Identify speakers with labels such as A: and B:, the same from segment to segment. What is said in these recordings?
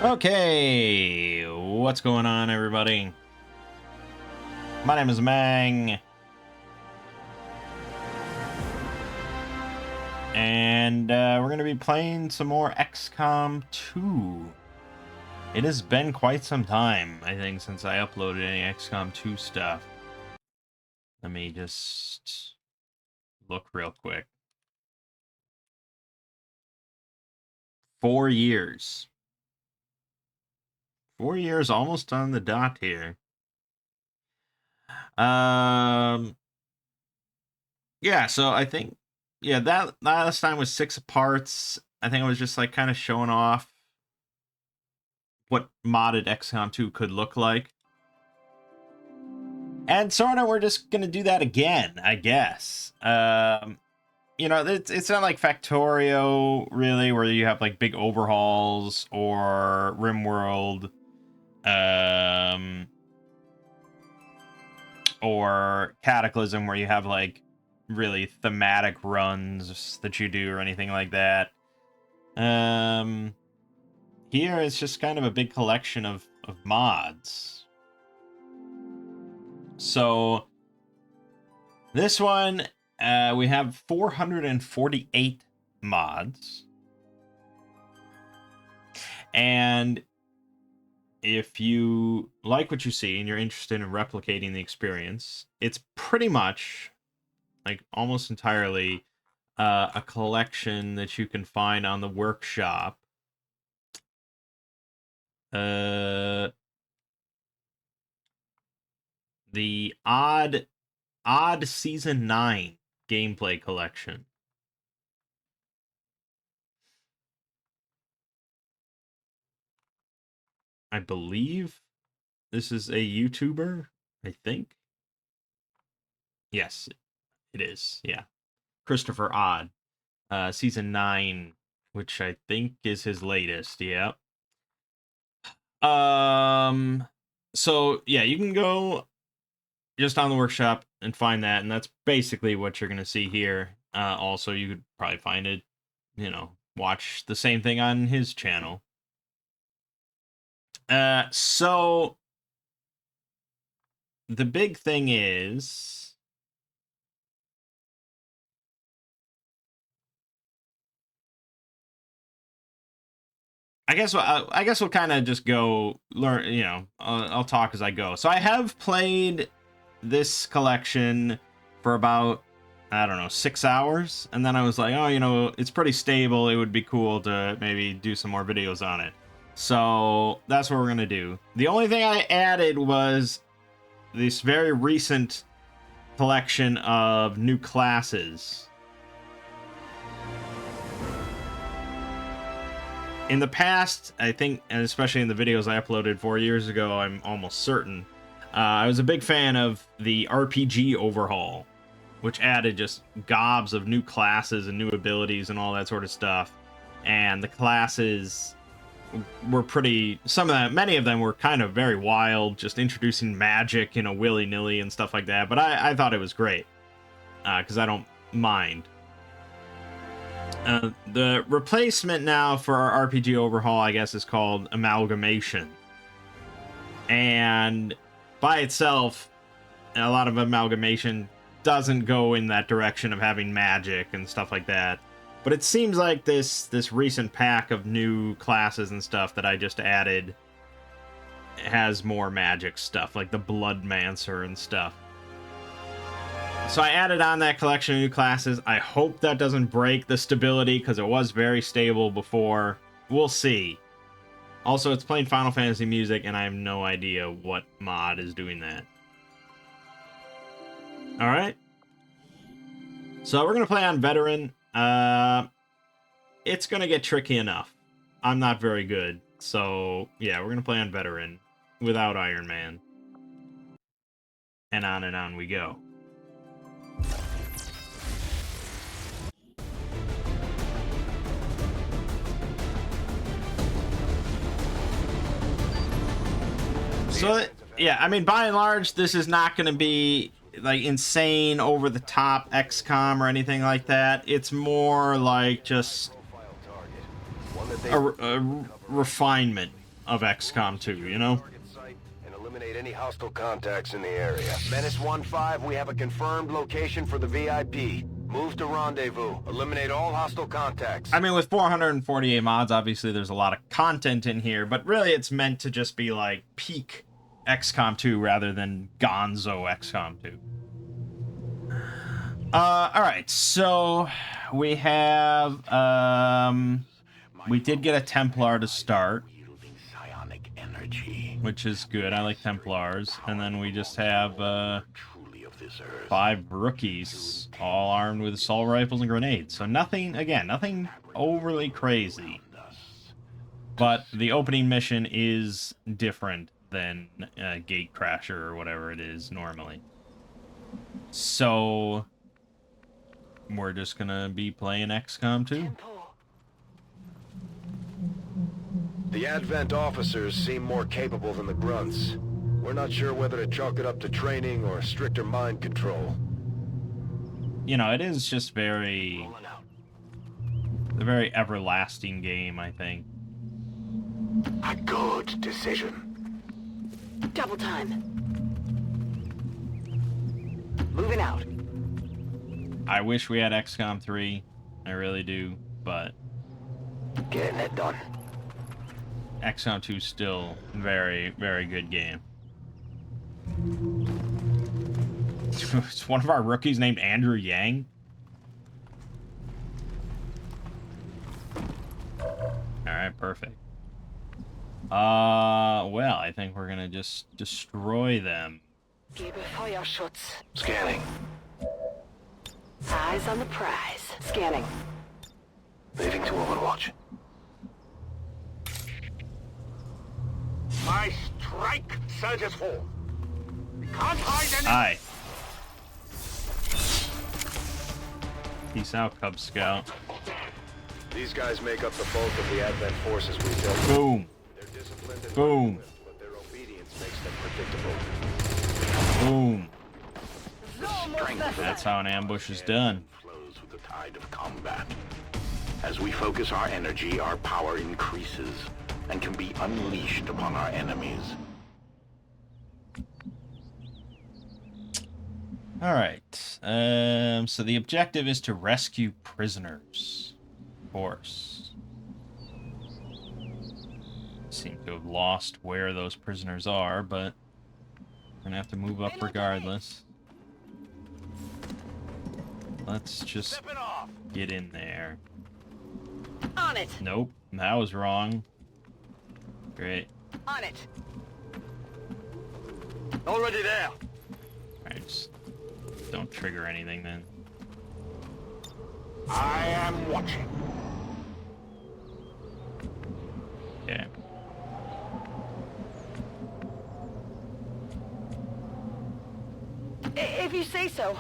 A: Okay, what's going on, everybody? My name is Mangg, and we're going to be playing some more XCOM 2. It has been quite some time, I think, since I uploaded any XCOM 2 stuff. Let me just look real quick. 4 years. 4 years, almost on the dot here. Yeah, so I think, that last time was 6 parts. I think I was just like kind of showing off what modded XCOM 2 could look like. And sort of we're just going to do that again, I guess. You know, it's not like Factorio, really, where you have like big overhauls, or RimWorld, or Cataclysm, where you have like really thematic runs that you do or anything like that. Here it's just kind of a big collection of mods. So this one, we have 448 mods. And if you like what you see and you're interested in replicating the experience, it's pretty much, like almost entirely, a collection that you can find on the workshop. The odd season 9 gameplay collection. I believe this is a YouTuber, I think. Yes, it is. Yeah. Christopher Odd. Season 9, which I think is his latest. Yeah. So yeah, you can go just on the workshop and find that, and that's basically what you're gonna see here. Also, you could probably find it, watch the same thing on his channel. So the big thing is, I guess we'll kind of just go learn. I'll talk as I go. So I have played this collection for about, I don't know, 6 hours, and then I was like, oh, it's pretty stable. It would be cool to maybe do some more videos on it. So that's what we're gonna do. The only thing I added was this very recent collection of new classes. In the past, I think, and especially in the videos I uploaded 4 years ago, I'm almost certain, I was a big fan of the RPG overhaul, which added just gobs of new classes and new abilities and all that sort of stuff. And the classes were many of them were kind of very wild, just introducing magic, willy-nilly and stuff like that. But I thought it was great, because I don't mind. The replacement now for our RPG overhaul, I guess, is called Amalgamation. And by itself, a lot of Amalgamation doesn't go in that direction of having magic and stuff like that. But it seems like this recent pack of new classes and stuff that I just added has more magic stuff, like the Bloodmancer and stuff. So I added on that collection of new classes. I hope that doesn't break the stability, because it was very stable before. We'll see. Also, it's playing Final Fantasy music, and I have no idea what mod is doing that. Alright. So we're going to play on Veteran. It's going to get tricky enough. I'm not very good. So, yeah, we're going to play on Veteran without Iron Man. And on we go. So, yeah, I mean, by and large, this is not going to be like insane over the top XCOM or anything like that. It's more like just a refinement of XCOM 2, you know?
B: And eliminate any hostile contacts in the area. Menace 1-5, we have a confirmed location for the VIP. Move to rendezvous. Eliminate all hostile contacts.
A: I mean, with 448 mods, obviously there's a lot of content in here, but really it's meant to just be like peak XCOM 2 rather than Gonzo XCOM 2. Alright, so we have, we did get a Templar to start, which is good. I like Templars. And then we just have, 5 rookies, all armed with assault rifles and grenades. So nothing, again, nothing overly crazy. But the opening mission is different than Gatecrasher or whatever it is normally. So we're just gonna be playing XCOM 2.
B: The Advent officers seem more capable than the grunts. We're not sure whether to chalk it up to training or stricter mind control.
A: You know, it is just a very everlasting game, I think.
B: A good decision.
C: Double time. Moving out.
A: I wish we had XCOM 3. I really do, but
B: Getting it done.
A: XCOM 2 is still a very, very good game. It's one of our rookies named Andrew Yang. Alright, perfect. Well, I think we're gonna just destroy them.
C: Gebe Feuerschutz.
B: Scanning.
C: Eyes on the prize. Scanning.
B: Moving to Overwatch. My strike surges forth. Can't hide any.
A: Aye. Peace out, Cub Scout.
B: These guys make up the bulk of the Advent forces we built.
A: Boom.
B: They're disciplined and
A: Boom.
B: but their obedience makes them predictable.
A: Boom.
B: Strength
A: That's how an ambush is done.
D: Flows with the tide of combat. As we focus our energy, our power increases and can be unleashed upon our enemies.
A: Alright. So the objective is to rescue prisoners. Of course. Seem to have lost where those prisoners are, but we're gonna have to move up regardless. Let's just get in there.
C: On it.
A: Nope, that was wrong. Great.
C: On it.
B: Already there.
A: Alright, just don't trigger anything then.
D: I am watching.
A: Okay.
C: If you say so.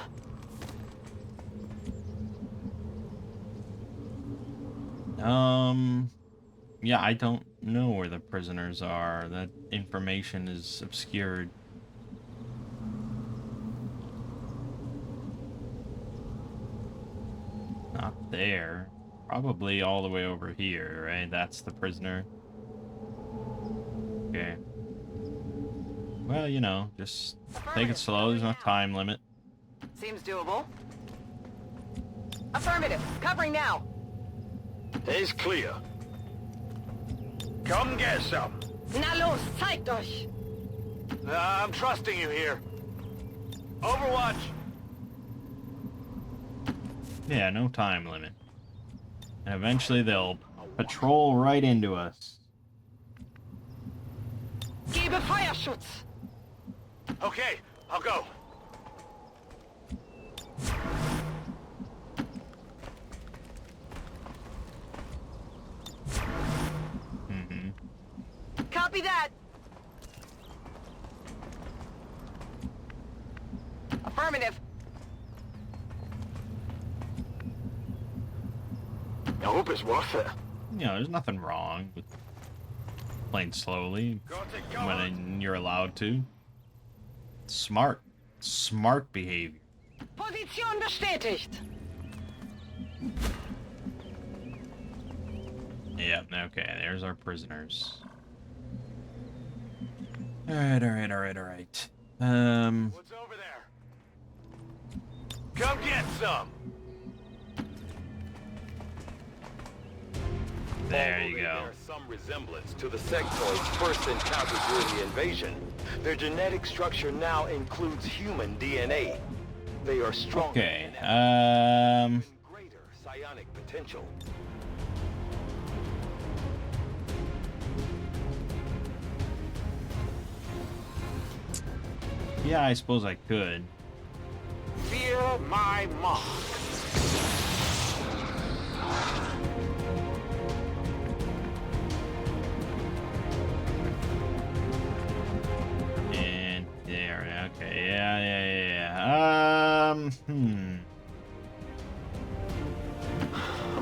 A: Yeah, I don't know where the prisoners are. That information is obscured. Not there. Probably all the way over here, right? That's the prisoner. Okay. Well, you know, just take it slow. There's no time limit.
C: Seems doable. Affirmative. Covering now.
B: Is clear. Come get some.
C: Na los, zeigt euch.
B: I'm trusting you here. Overwatch.
A: Yeah, no time limit. And eventually they'll patrol right into us.
C: Gebe Feuerschutz.
B: Okay, I'll go.
C: Copy that. Affirmative.
B: I hope it's worth it.
A: You know, there's nothing wrong with playing slowly when you're allowed to. Smart. Smart behavior.
C: Position bestätigt.
A: Yeah, okay, there's our prisoners. Alright.
B: What's over there? Come get some.
A: There you
B: Although they
A: go.
B: bear some resemblance to the sectoids first encountered during the invasion, their genetic structure now includes human DNA. They are stronger
A: Okay,
B: and have even greater psionic potential.
A: yeah, I suppose I could.
D: Fear my mark.
A: And there, okay, yeah.
B: I'm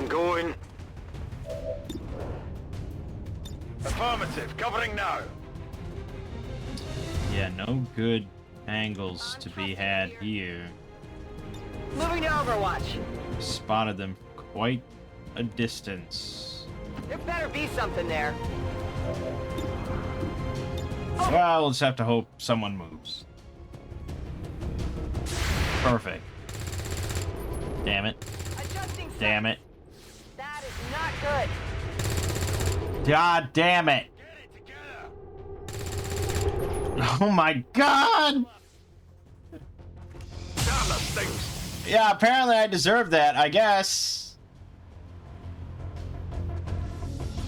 B: going. Affirmative, covering now.
A: Yeah, no good angles to be had here.
C: Moving to Overwatch.
A: Spotted them quite a distance.
C: There better be something there.
A: Well, we'll just have to hope someone moves. Perfect. Damn it.
C: Adjusting
A: Damn it.
C: That is not good.
A: God damn it.
B: Get it together.
A: Oh my god!
B: Damn those things.
A: Yeah, apparently I deserve that, I guess.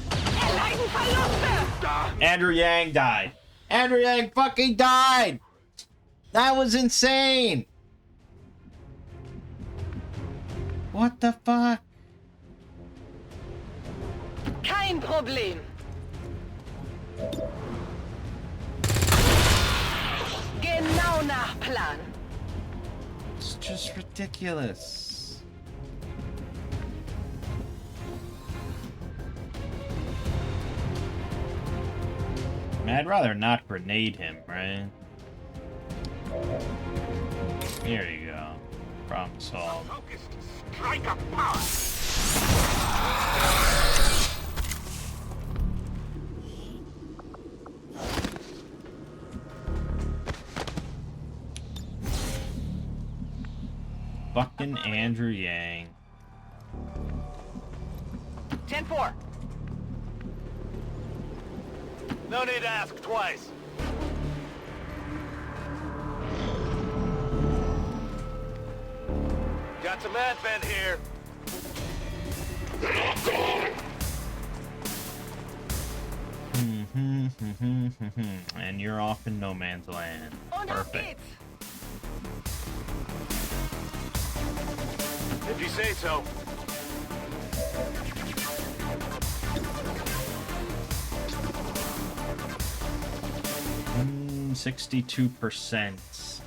C: Erleiden Verluste!
A: Andrew Yang died. Andrew Yang fucking died! That was insane! What the fuck?
C: Kein Problem. Genau nach Plan.
A: It's just ridiculous. I mean, I'd rather not grenade him, right? Here you go. Problem solved.
D: Focused strike of power.
A: Fucking Andrew Yang.
C: 10-4.
B: No need to ask twice. Got some advent here.
A: And you're off in no man's land.
C: Und auf
A: Perfect.
C: geht's.
B: If you say so.
A: 62%.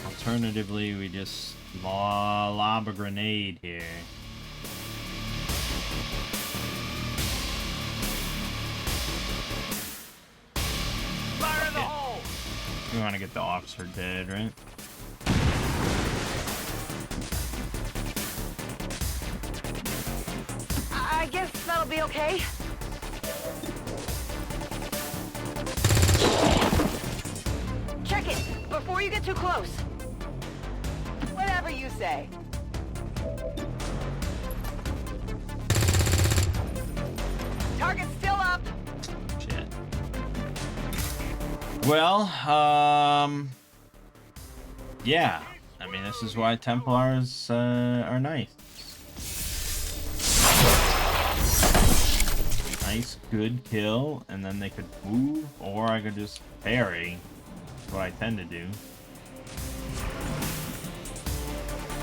A: Alternatively, we just lob a grenade here.
B: Fire in the hole.
A: We want to get the officer dead, right?
C: I guess that'll be okay. Check it before you get too close. Whatever you say. Target's still up.
A: Shit. Well, yeah. I mean, this is why Templars are nice. Nice, good kill, and then they could move, or I could just parry. That's what I tend to do.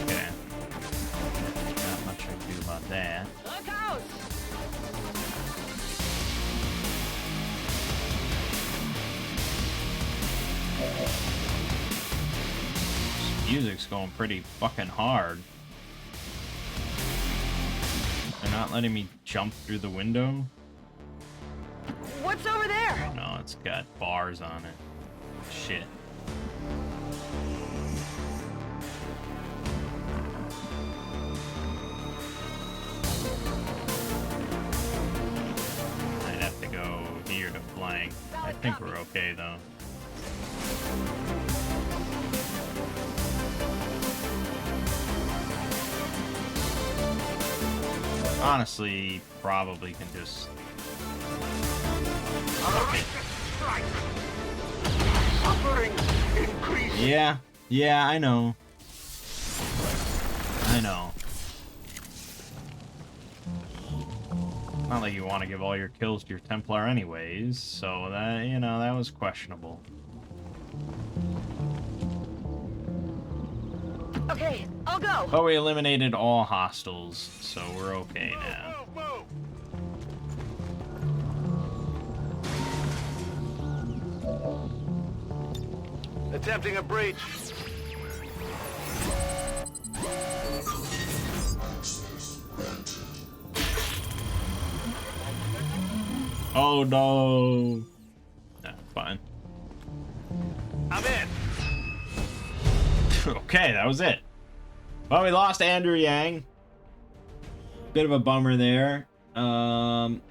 A: Okay. Not much I can do about that.
C: Look out!
A: This music's going pretty fucking hard. They're not letting me jump through the window.
C: What's over there?
A: No, it's got bars on it. Shit. I'd have to go here to flank. I think we're okay though. Honestly, probably can just... Yeah, I know. Not like you want to give all your kills to your Templar anyways, so that, you know, that was questionable.
C: Okay, I'll go.
A: But we eliminated all hostiles, so we're okay now.
B: Attempting a breach.
A: Oh no! Nah, fine.
B: I'm in.
A: Okay, that was it. Well, we lost Andrew Yang. Bit of a bummer there.
C: The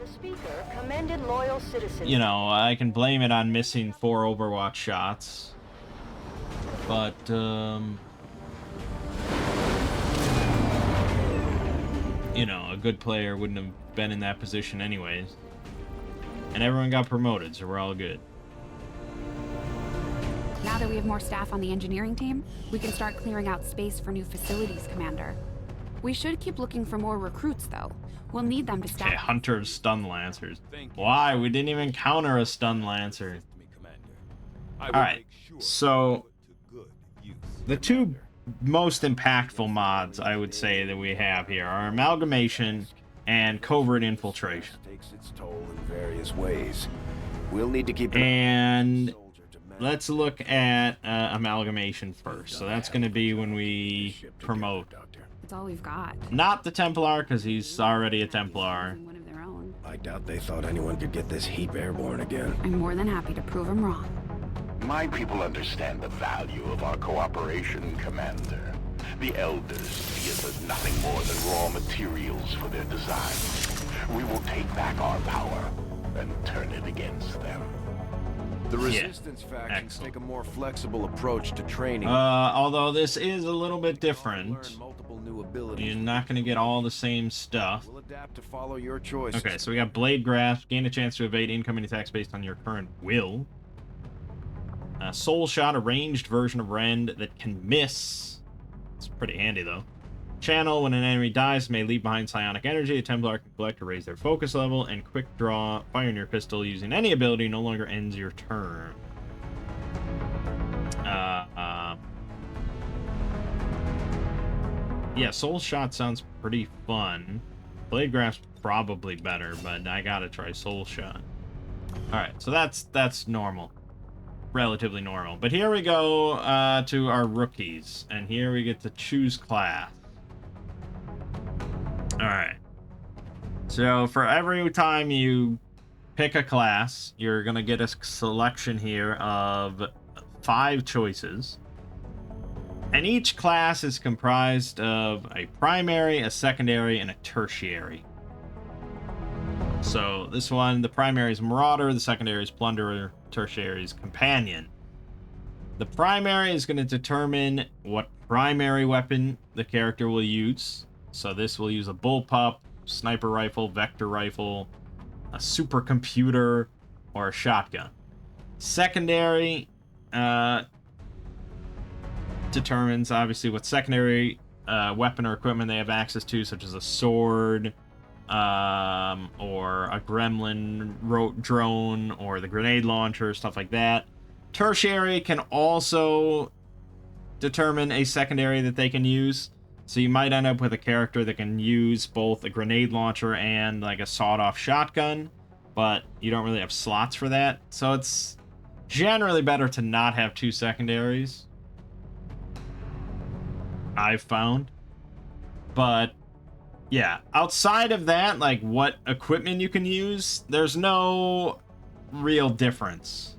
C: speaker commended loyal citizens.
A: You know, I can blame it on missing 4 Overwatch shots. But, you know, a good player wouldn't have been in that position anyways. And everyone got promoted, so we're all good.
E: Now that we have more staff on the engineering team, we can start clearing out space for new facilities, Commander. We should keep looking for more recruits, though. We'll need them to staff.
A: Okay, Hunters, Stun Lancers. Why? We didn't even counter a Stun Lancer. Alright, so the two most impactful mods, I would say, that we have here are Amalgamation and Covert Infiltration.
B: Takes its toll in various ways. We'll need to keep
A: And let's look at Amalgamation first. So that's going to be when we promote.
E: It's all we've got.
A: Not the Templar, because he's already a Templar.
E: One of their own.
B: I doubt they thought anyone could get this heap airborne again.
E: I'm more than happy to prove them wrong.
D: My people understand the value of our cooperation, Commander. The Elders see us as nothing more than raw materials for their designs. We will take back our power and turn it against them.
B: The Resistance factions take a more flexible approach to training.
A: Although this is a little bit different.
B: Learn multiple new abilities.
A: You're not going to get all the same stuff.
B: We'll adapt to follow your choices.
A: Okay, so we got Blade Grasp. Gain a chance to evade incoming attacks based on your current will. Soul Shot, a ranged version of Rend that can miss. It's pretty handy, though. Channel, when an enemy dies, may leave behind psionic energy. A Templar can collect to raise their focus level. And Quick Draw, firing your pistol using any ability no longer ends your turn. Yeah, Soul Shot sounds pretty fun. Blade Grasp probably better, but I gotta try Soul Shot. Alright, so that's normal. Relatively normal. But here we go to our rookies. And here we get to choose class. Alright. So for every time you pick a class, you're going to get a selection here of 5 choices. And each class is comprised of a primary, a secondary, and a tertiary. So this one, the primary is Marauder, the secondary is Plunderer, tertiary is Companion. The primary is going to determine what primary weapon the character will use. So this will use a bullpup, sniper rifle, vector rifle, a supercomputer, or a shotgun. Secondary determines obviously what secondary weapon or equipment they have access to, such as a sword, or a gremlin drone, or the grenade launcher, stuff like that. Tertiary can also determine a secondary that they can use. So you might end up with a character that can use both a grenade launcher and like a sawed-off shotgun, but you don't really have slots for that. So it's generally better to not have 2 secondaries, I've found. But yeah, outside of that, like what equipment you can use, there's no real difference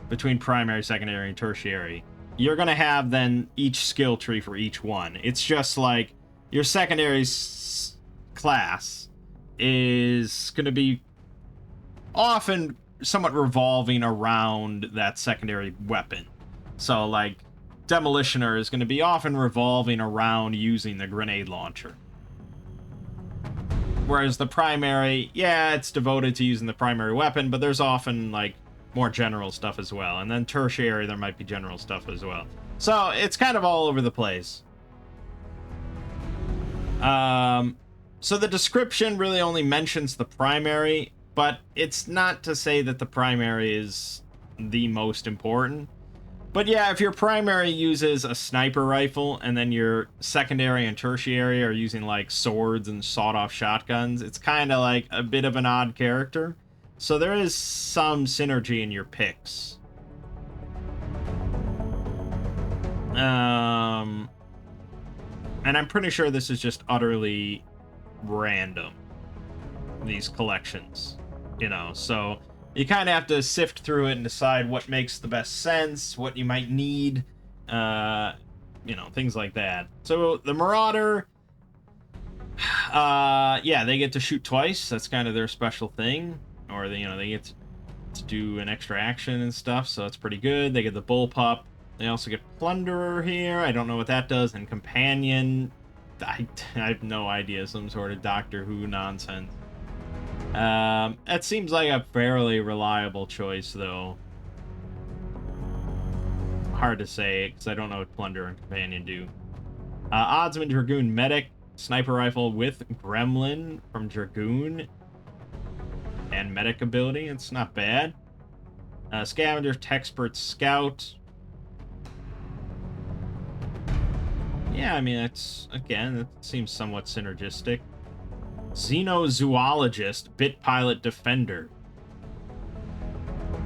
A: between primary, secondary, and tertiary. You're going to have then each skill tree for each one. It's just like your secondary class is going to be often somewhat revolving around that secondary weapon. So, like, Demolitioner is going to be often revolving around using the grenade launcher. Whereas the primary, yeah, it's devoted to using the primary weapon, but there's often, like, more general stuff as well. And then tertiary, there might be general stuff as well. So, it's kind of all over the place. So the description really only mentions the primary, but it's not to say that the primary is the most important. But yeah, if your primary uses a sniper rifle and then your secondary and tertiary are using like swords and sawed-off shotguns, it's kind of like a bit of an odd character. So there is some synergy in your picks. And I'm pretty sure this is just utterly random, these collections, you know, so you kind of have to sift through it and decide what makes the best sense, what you might need, you know, things like that. So the Marauder, yeah, they get to shoot twice. That's kind of their special thing, or they, you know, they get to do an extra action and stuff, so it's pretty good. They get the Bullpup. They also get Plunderer here. I don't know what that does, and Companion. I have no idea, some sort of Doctor Who nonsense. It seems like a fairly reliable choice, though. Hard to say, because I don't know what Plunder and Companion do. Oddsman Dragoon Medic, Sniper Rifle with Gremlin from Dragoon, and Medic ability. It's not bad. Scavenger, Techspert Scout. Yeah, I mean, it's, again, it seems somewhat synergistic. Xenozoologist, Bit Pilot Defender.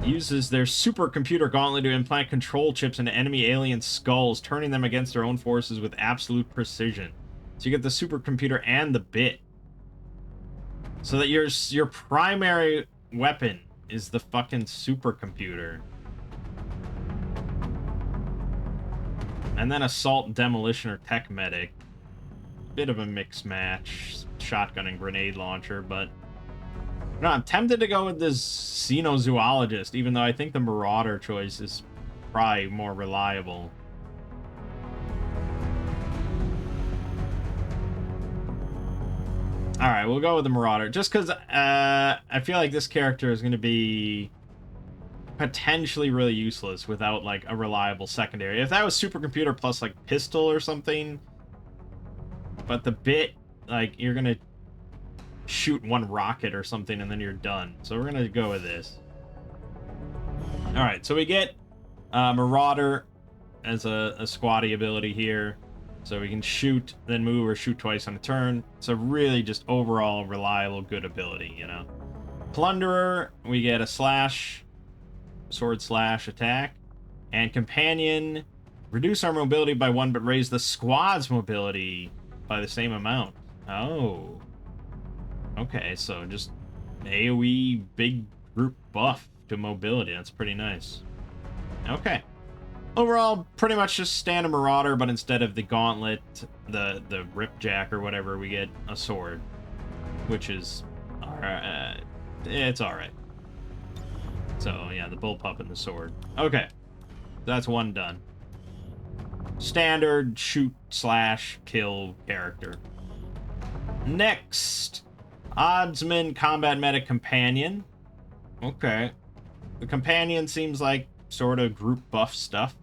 A: Uses their supercomputer gauntlet to implant control chips into enemy alien skulls, turning them against their own forces with absolute precision. So you get the supercomputer and the bit. So that your primary weapon is the fucking supercomputer. And then Assault, Demolition, or Tech Medic. Bit of a mixed match. Shotgun and grenade launcher, but... No, I'm tempted to go with this Xenozoologist, even though I think the Marauder choice is probably more reliable. Alright, we'll go with the Marauder. Just because I feel like this character is going to be potentially really useless without, like, a reliable secondary. If that was supercomputer plus, like, pistol or something, but the bit, like, you're going to shoot one rocket or something and then you're done. So we're going to go with this. Alright, so we get Marauder as a squatty ability here. So we can shoot, then move, or shoot twice on a turn. It's a really just overall reliable, good ability, you know. Plunderer, we get a slash, sword slash attack. And Companion, reduce our mobility by 1, but raise the squad's mobility by the same amount. Oh. Okay, so just AoE big group buff to mobility. That's pretty nice. Okay. Overall, pretty much just standard Marauder, but instead of the gauntlet, the Ripjack or whatever, we get a sword. Which is... it's alright. So, yeah, the Bullpup and the sword. Okay. That's one done. Standard shoot slash kill character. Next, Oddsman Combat Medic Companion. Okay. The Companion seems like sort of group buff stuff.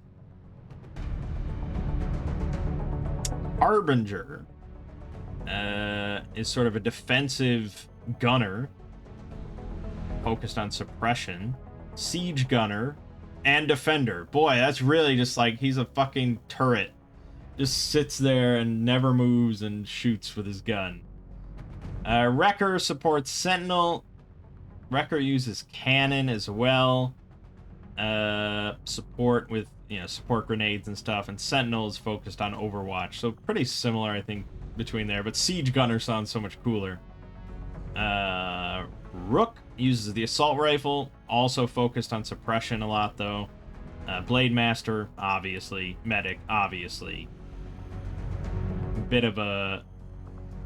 A: Harbinger is sort of a defensive gunner focused on suppression. Siege gunner and defender. Boy, that's really just like he's a fucking turret. Just sits there and never moves and shoots with his gun. Wrecker supports Sentinel. Wrecker uses cannon as well. Support with, you know, support grenades and stuff. And Sentinel is focused on Overwatch. So pretty similar, I think, between there. But Siege Gunner sounds so much cooler. Rook uses the assault rifle. Also focused on suppression a lot, though. Blade Master, obviously. Medic, obviously. Bit of a...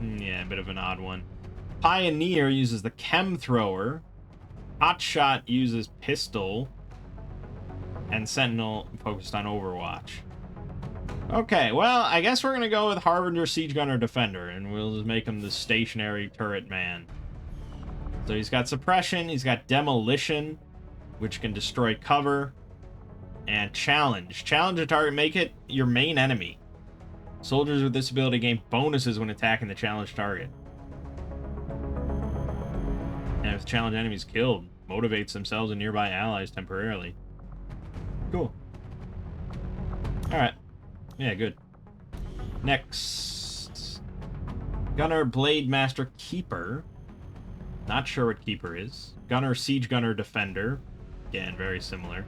A: yeah, a bit of an odd one. Pioneer uses the Chem Thrower. Hotshot uses pistol, and Sentinel focused on Overwatch. Okay, well, I guess we're gonna go with Harbinger, Siege Gunner, Defender, and we'll just make him the stationary turret man. So he's got Suppression, he's got Demolition, which can destroy cover, and Challenge. Challenge a target, make it your main enemy. Soldiers with this ability gain bonuses when attacking the challenged target. And if the challenged enemy is killed, motivates themselves and nearby allies temporarily. Cool. Alright. Yeah, good. Next. Gunner, Blade Master, Keeper. Not sure what Keeper is. Gunner, Siege Gunner, Defender. Again, very similar.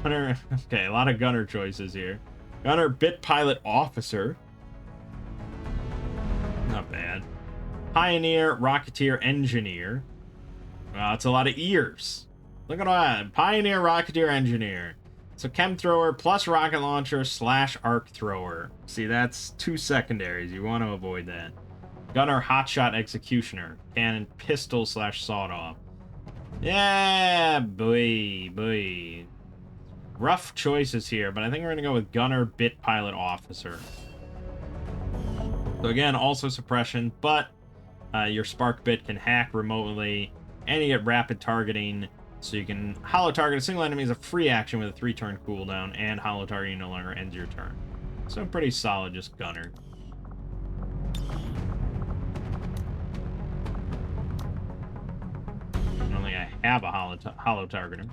A: Gunner... Okay, a lot of Gunner choices here. Gunner, Bit Pilot, Officer. Not bad. Pioneer, Rocketeer, Engineer. Wow, it's a lot of ears. Look at that. Pioneer, Rocketeer, Engineer. So Chem Thrower plus Rocket Launcher / Arc Thrower. See, that's 2 secondaries. You want to avoid that. Gunner, Hotshot, Executioner. Cannon, Pistol / Sawed Off. Yeah, boy. Rough choices here, but I think we're going to go with Gunner, Bit Pilot, Officer. So again, also Suppression, but your Spark Bit can hack remotely, and you get rapid targeting, so you can hollow target a single enemy as a free action with a 3-turn cooldown, and hollow targeting no longer ends your turn. So pretty solid, just Gunner. I don't think I have a hollow targeter.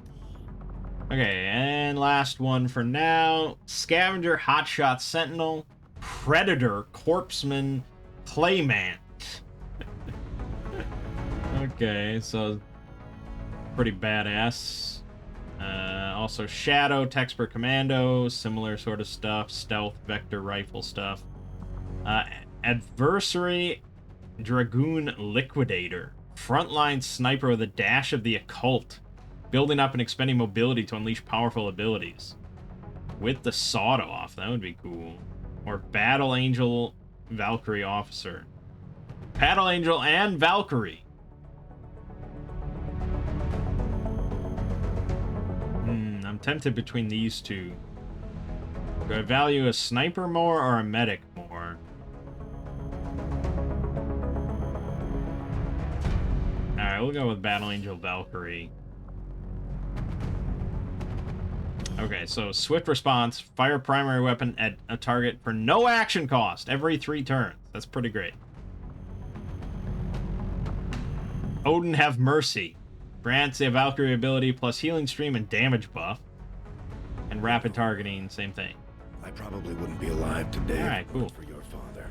A: Okay, and last one for now. Scavenger, Hotshot, Sentinel, Predator, Corpseman, Clayman. Okay, so pretty badass. Also Shadow, Texper Commando, similar sort of stuff. Stealth, Vector Rifle stuff. Adversary, Dragoon Liquidator. Frontline Sniper with a dash of the occult. Building up and expending mobility to unleash powerful abilities. With the Sawed Off, that would be cool. Or Battle Angel, Valkyrie Officer. Battle Angel and Valkyrie. I'm tempted between these two. Do I value a sniper more or a medic more? Alright, we'll go with Battle Angel Valkyrie. Okay, so swift response, fire primary weapon at a target for no action cost every 3 turns. That's pretty great. Odin Have Mercy. Grants the Valkyrie ability plus healing stream and damage buff. And rapid targeting, same thing.
B: I probably wouldn't be alive today.
A: Alright, cool.
B: For your father.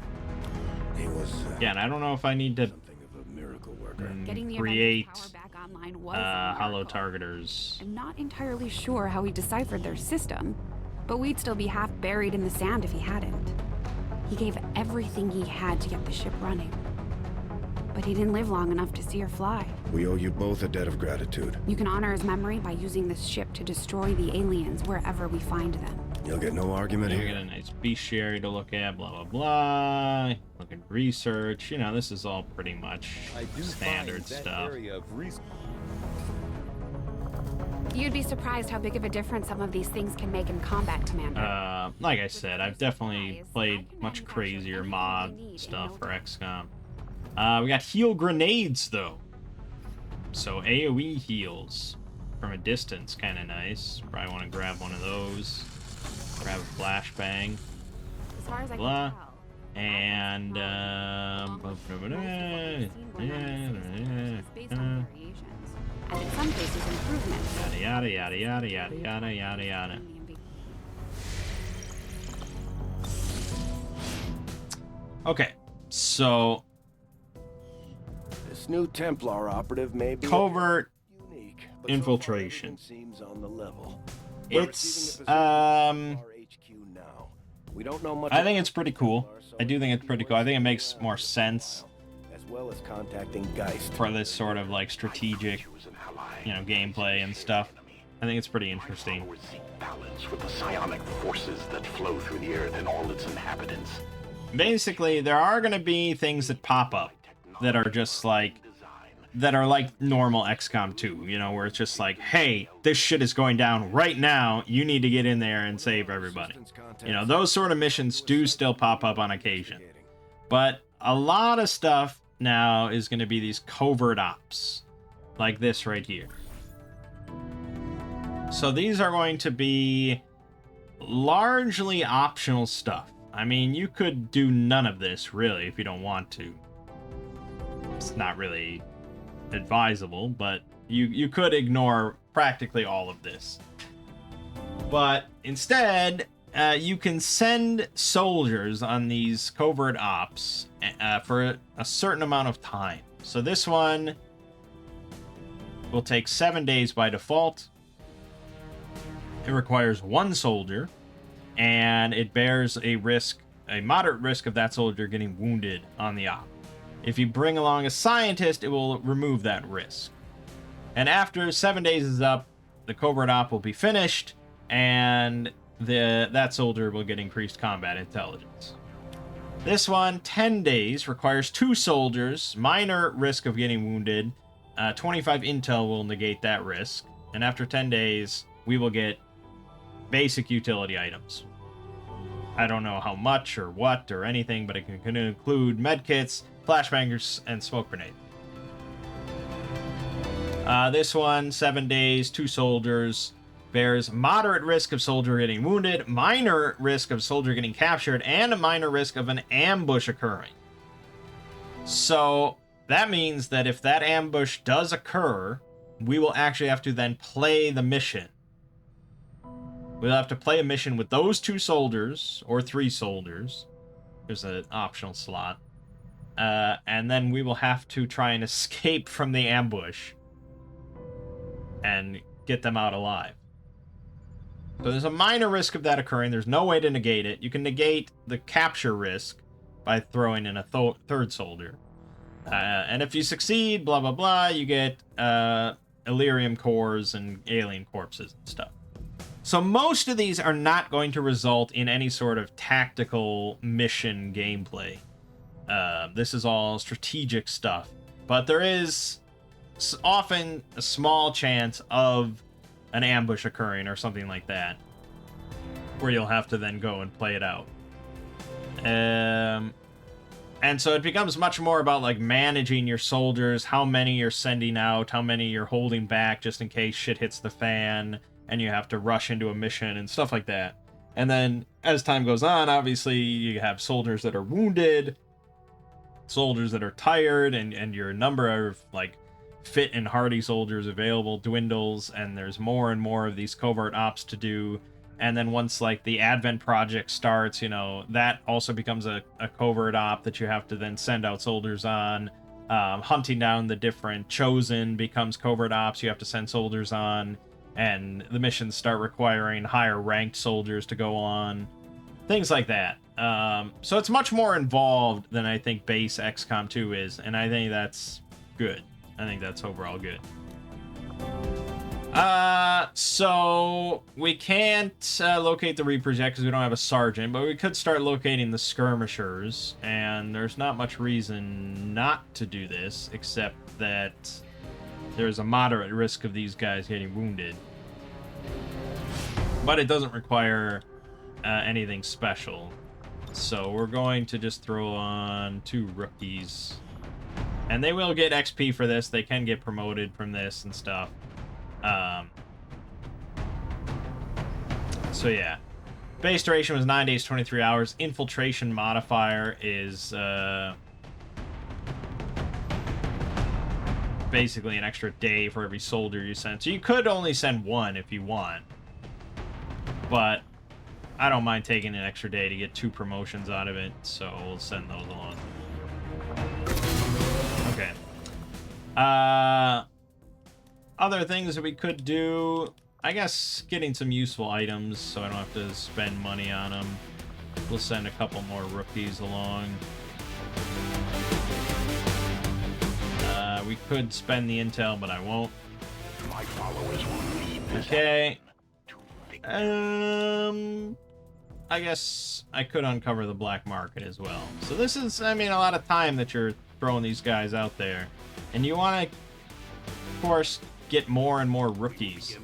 B: He was
A: Again, I don't know if I need to
B: something of a miracle worker.
E: Getting the
A: create
E: Avengers power back online was a
A: hollow
E: miracle.
A: targeters.
E: I'm not entirely sure how he deciphered their system, but we'd still be half buried in the sand if he hadn't. He gave everything he had to get the ship running. But he didn't live long enough to see her fly.
B: We owe you both a debt of gratitude.
E: You can honor his memory by using this ship to destroy the aliens wherever we find them.
B: You'll get no argument
A: You
B: here.
A: get a nice bestiary to look at, blah, blah, blah. Look at research. You know, this is all pretty much standard stuff.
E: You'd be surprised how big of a difference some of these things can make in combat, Commander.
A: Like I said, I've definitely played much crazier mod stuff for XCOM. We got heal grenades, though. So AoE heals from a distance, kind of nice. Probably want to grab one of those. Grab a flashbang.
E: As far as I
A: Blah.
E: can tell.
A: And,
E: Based on variations. And in some cases, improvements.
A: yada, yada, yada, yada, yada, yada, yada. Okay, so
B: This new Templar operative may be
A: covert
B: unique, but so far
A: infiltration.
B: everything seems on the level. We're
A: It's,
B: receiving a position from our HQ now. We don't know much
A: I think
B: about
A: it's pretty cool.
B: Templar, so
A: I do think it's pretty cool. I think it makes more sense
B: as well as contacting Geist.
A: for this sort of like strategic, you know, gameplay and stuff. I think it's pretty interesting.
D: Followers seek balance with the psionic forces that flow through the earth and all its inhabitants.
A: Basically, there are going to be things that pop up that are just like that are like normal XCOM 2, you know, where it's just like, hey, this shit is going down right now. You need to get in there and save everybody. You know, those sort of missions do still pop up on occasion. But a lot of stuff now is going to be these covert ops, like this right here. So these are going to be largely optional stuff. I mean, you could do none of this, really, if you don't want to. It's not really advisable, but you could ignore practically all of this. But instead, you can send soldiers on these covert ops for a certain amount of time. So this one will take 7 days by default. It requires 1 soldier, and it bears a moderate risk of that soldier getting wounded on the op. If you bring along a scientist, it will remove that risk. And after 7 days is up, the covert op will be finished, and that soldier will get increased combat intelligence. This one, 10 days, requires 2 soldiers, minor risk of getting wounded. 25 intel will negate that risk. And after 10 days, we will get basic utility items. I don't know how much or what or anything, but it can include medkits, flashbangers, and smoke grenades. This one, 7 days, 2 soldiers, bears moderate risk of soldier getting wounded, minor risk of soldier getting captured, and a minor risk of an ambush occurring. So that means that if that ambush does occur, we will actually have to then play the mission. We'll have to play a mission with those 2 soldiers, or 3 soldiers. There's an optional slot. And then we will have to try and escape from the ambush and get them out alive. So there's a minor risk of that occurring. There's no way to negate it. You can negate the capture risk by throwing in a third soldier. And if you succeed, blah, blah, blah, you get Illyrium cores and alien corpses and stuff. So most of these are not going to result in any sort of tactical mission gameplay. This is all strategic stuff. But there is often a small chance of an ambush occurring or something like that, where you'll have to then go and play it out. And so it becomes much more about like managing your soldiers, how many you're sending out, how many you're holding back just in case shit hits the fan and you have to rush into a mission and stuff like that. And then as time goes on, obviously you have soldiers that are wounded, soldiers that are tired, and your number of like fit and hardy soldiers available dwindles, and there's more and more of these covert ops to do. And then once like the Advent project starts, you know, that also becomes a covert op that you have to then send out soldiers on. Hunting down the different chosen becomes covert ops you have to send soldiers on, and the missions start requiring higher ranked soldiers to go on, things like that. So it's much more involved than I think base XCOM 2 is, and I think that's good. I think that's overall good. So we can't locate the Reapers yet because we don't have a sergeant, but we could start locating the skirmishers, and there's not much reason not to do this, except that there's a moderate risk of these guys getting wounded. But it doesn't require anything special. So we're going to just throw on 2 rookies. And they will get XP for this. They can get promoted from this and stuff. So yeah. Base duration was 9 days, 23 hours. Infiltration modifier is basically an extra day for every soldier you send. So you could only send 1 if you want. But I don't mind taking an extra day to get 2 promotions out of it. So we'll send those along. Okay. Other things that we could do, I guess getting some useful items so I don't have to spend money on them. We'll send a couple more rookies along. We could spend the intel, but I won't.
D: My followers will lead this
A: Okay.
D: to victory.
A: I guess I could uncover the black market as well. So this is, I mean, a lot of time that you're throwing these guys out there. And you want to of course, get more and more rookies.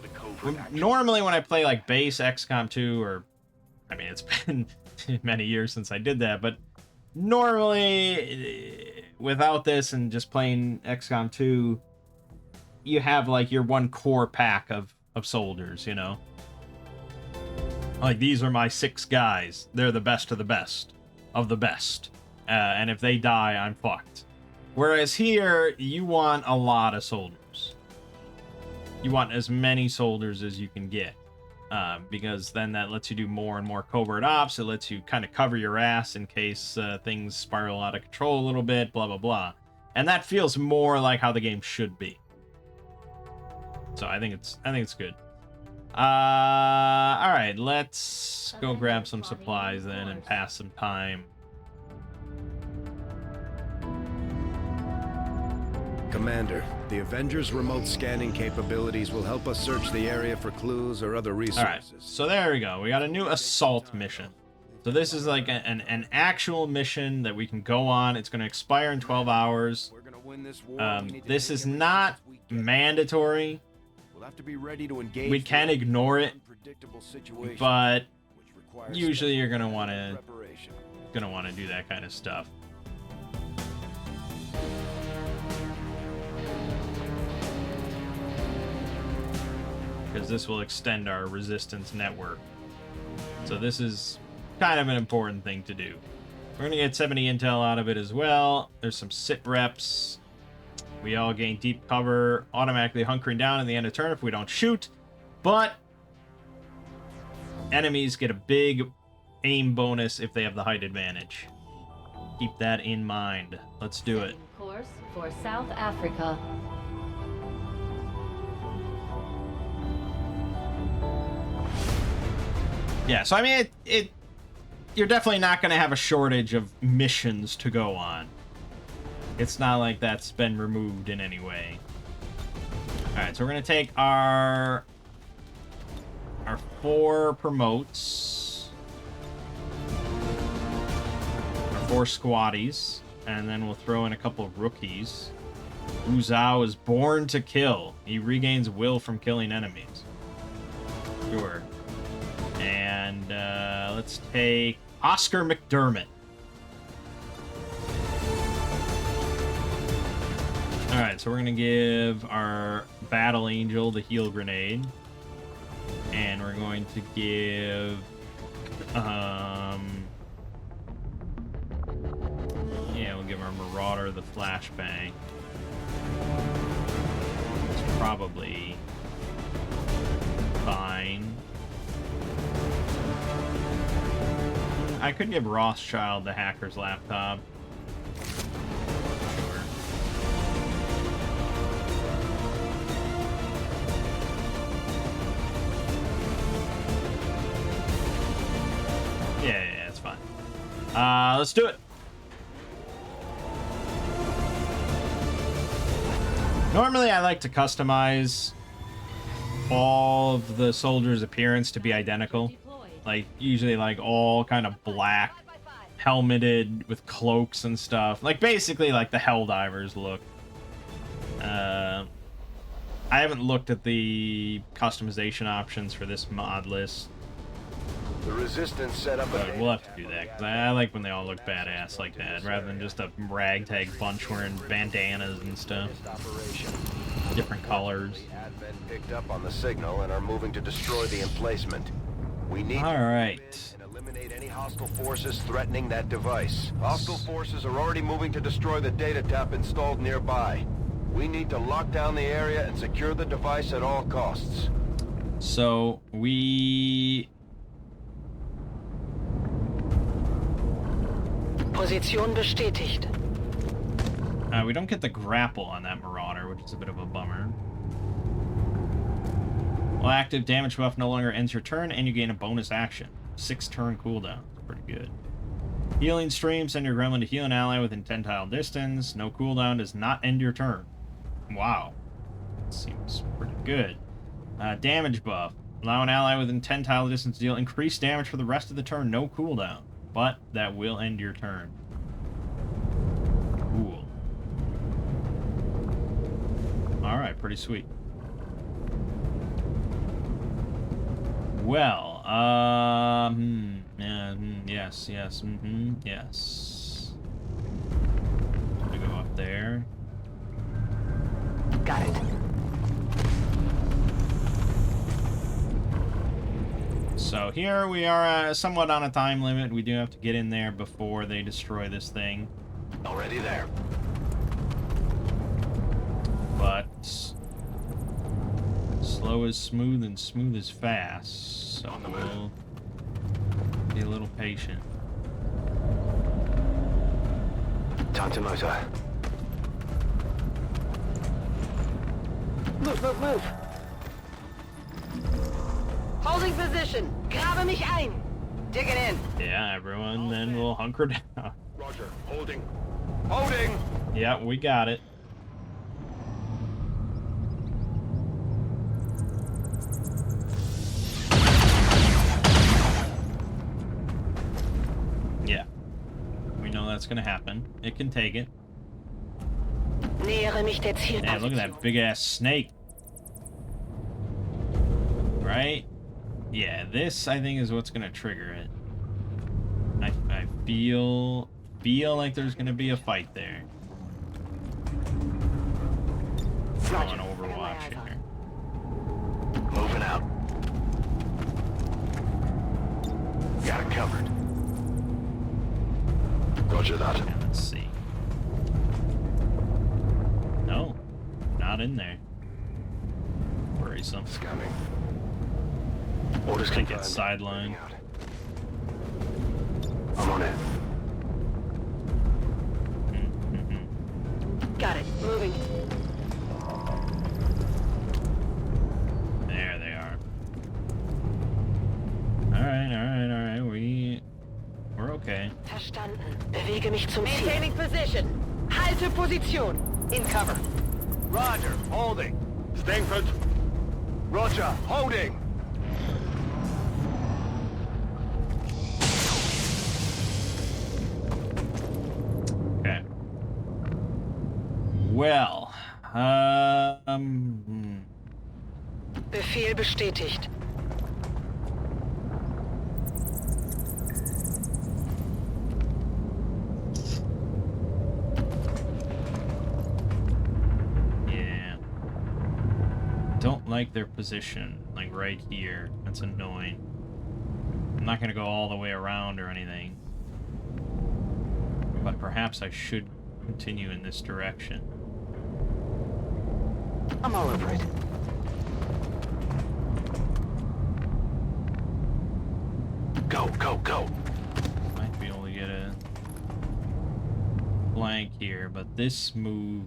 A: Normally when I play like base XCOM 2, or I mean it's been many years since I did that, but normally without this and just playing XCOM 2, you have like your one core pack of soldiers, you know? Like, these are my 6 guys. They're the best of the best of the best. And if they die, I'm fucked. Whereas here, you want a lot of soldiers. You want as many soldiers as you can get. Because then that lets you do more and more covert ops. It lets you kind of cover your ass in case things spiral out of control a little bit, blah, blah, blah. And that feels more like how the game should be. So I think it's good. All right, let's go grab some supplies then and pass some time.
B: Commander, the Avengers' remote scanning capabilities will help us search the area for clues or other resources.
A: All right, so there we go. We got a new assault mission. So this is like an actual mission that we can go on. It's going to expire in 12 hours.
B: We're gonna win this war.
A: This is not mandatory.
B: We'll have to be ready to engage.
A: We can ignore it, but
B: which requires
A: usually you're gonna want to
B: preparation.
A: do that kind of stuff. Because this will extend our resistance network. So this is kind of an important thing to do. We're gonna get 70 intel out of it as well. There's some sit reps. We all gain deep cover, automatically hunkering down at the end of turn if we don't shoot. But enemies get a big aim bonus if they have the height advantage. Keep that in mind. Let's do it.
F: Course for South Africa.
A: Yeah, so I mean, you're definitely not going to have a shortage of missions to go on. It's not like that's been removed in any way. Alright, so we're going to take our 4 promotes. Our 4 squaddies. And then we'll throw in a couple of rookies. Wu Zhao is born to kill. He regains will from killing enemies. Sure. And let's take Oscar McDermott. Alright, so we're going to give our Battle Angel the heal grenade. And we're going to give... yeah, we'll give our Marauder the flashbang. It's probably fine. I could give Rothschild the hacker's laptop. Sure. Yeah, it's fine. Let's do it. Normally, I like to customize all of the soldiers' appearance to be identical. Like, usually, like, all kind of black, helmeted with cloaks and stuff. Like, basically, like the Helldivers look. I haven't looked at the customization options for this mod list.
B: The Resistance set up
A: But we'll have to do that, because I like when they all look badass like that, rather than just a ragtag bunch wearing bandanas and stuff. Different colors.
B: Advent picked up on the signal and are moving to destroy the emplacement. We need
A: Alright.
B: to eliminate any hostile forces threatening that device. Hostile forces are already moving to destroy the data tap installed nearby. We need to lock down the area and secure the device at all costs.
A: So, we...
C: Position bestätigt.
A: we don't get the grapple on that Marauder, which is a bit of a bummer. Well, active damage buff no longer ends your turn, and you gain a bonus action. 6 turn cooldown. Pretty good. Healing stream, send your gremlin to heal an ally within 10 tile distance. No cooldown does not end your turn. Wow. Seems pretty good. Damage buff. Allow an ally within 10 tile distance to deal increased damage for the rest of the turn. No cooldown. But that will end your turn. Cool. Alright, pretty sweet. Well, yes, yes, yes. We go up there.
C: Got it.
A: So here we are somewhat on a time limit. We do have to get in there before they destroy this thing.
B: Already there.
A: But slow is smooth and smooth is fast. So we'll be a little patient.
B: Time to motor.
C: Move. Holding position. Grabe mich ein. Digging in.
A: Yeah, everyone, then we'll hunker down.
B: Roger. Holding. Holding!
A: Yeah, we got it. Yeah. We know that's gonna happen. It can take it.
C: Nähere mich der
A: Yeah, look at that big ass snake. Right? Yeah, this I think is what's gonna trigger it. I feel like there's gonna be a fight there. On Overwatch here.
B: Moving out. Got it covered. Roger that.
A: Yeah, let's see. No, not in there. Worrisome.
B: Scanning. Orders
A: I think
B: confirmed.
A: it's sideline.
B: Moving out. I'm on it.
C: Got it. Moving.
A: There they are. Alright. We're okay.
C: Verstanden. Bewege mich zum Ziel. Maintaining position. Halte Position. In cover.
B: Roger. Holding. Staying put. Roger. Holding.
A: Okay. Well,
C: Befehl bestätigt.
A: yeah. Don't like their position, like right here. That's annoying. I'm not gonna go all the way around or anything. But perhaps I should continue in this direction.
C: I'm all over it.
B: Go.
A: Might be able to get a blank here, but this move,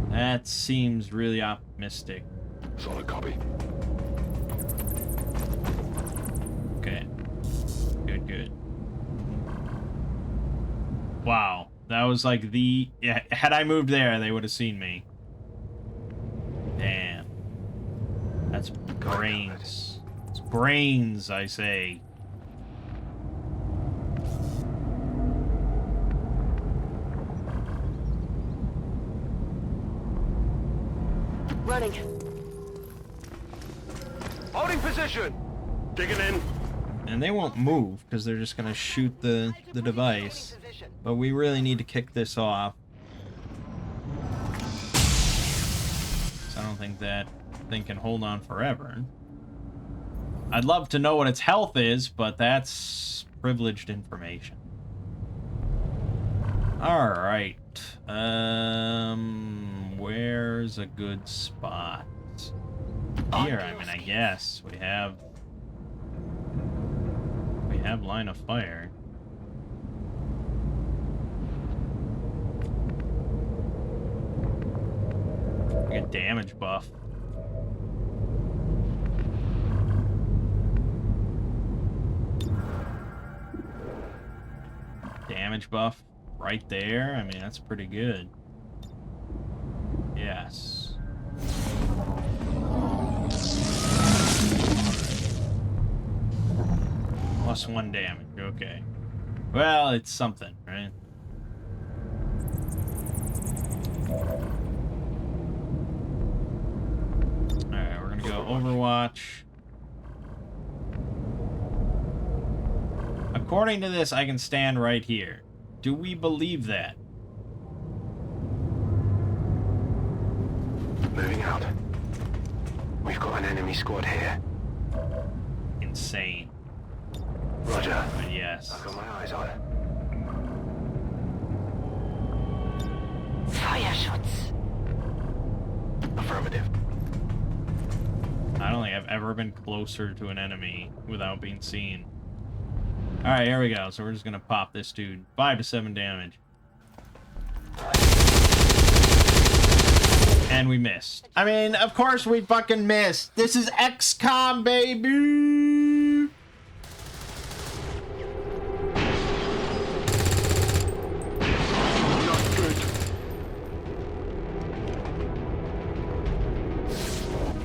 A: that seems really optimistic.
B: Solid copy.
A: Okay. Good. Wow. That was like the... Yeah, had I moved there, they would have seen me. Damn. That's brains. It's brains, I say.
C: Running.
B: Holding position. Digging in.
A: And they won't move, because they're just going to shoot the device. But we really need to kick this off. So I don't think that thing can hold on forever. I'd love to know what its health is, but that's privileged information. Alright. Where's a good spot? Here, I mean, I guess. We have line of fire. We get damage buff. Damage buff right there. I mean, that's pretty good. Yes. +1 damage. Okay. Well, it's something, right? Overwatch. According to this, I can stand right here. Do we believe that?
G: Moving out. We've got an enemy squad here.
A: Insane.
G: Roger.
A: But yes.
G: I've got my eyes on it.
C: Feuerschutz.
G: Affirmative.
A: I don't think I've ever been closer to an enemy without being seen. Alright, here we go. So we're just gonna pop this dude. 5 to 7 damage. And we missed. I mean, of course we fucking missed. This is XCOM, baby!
G: Not good.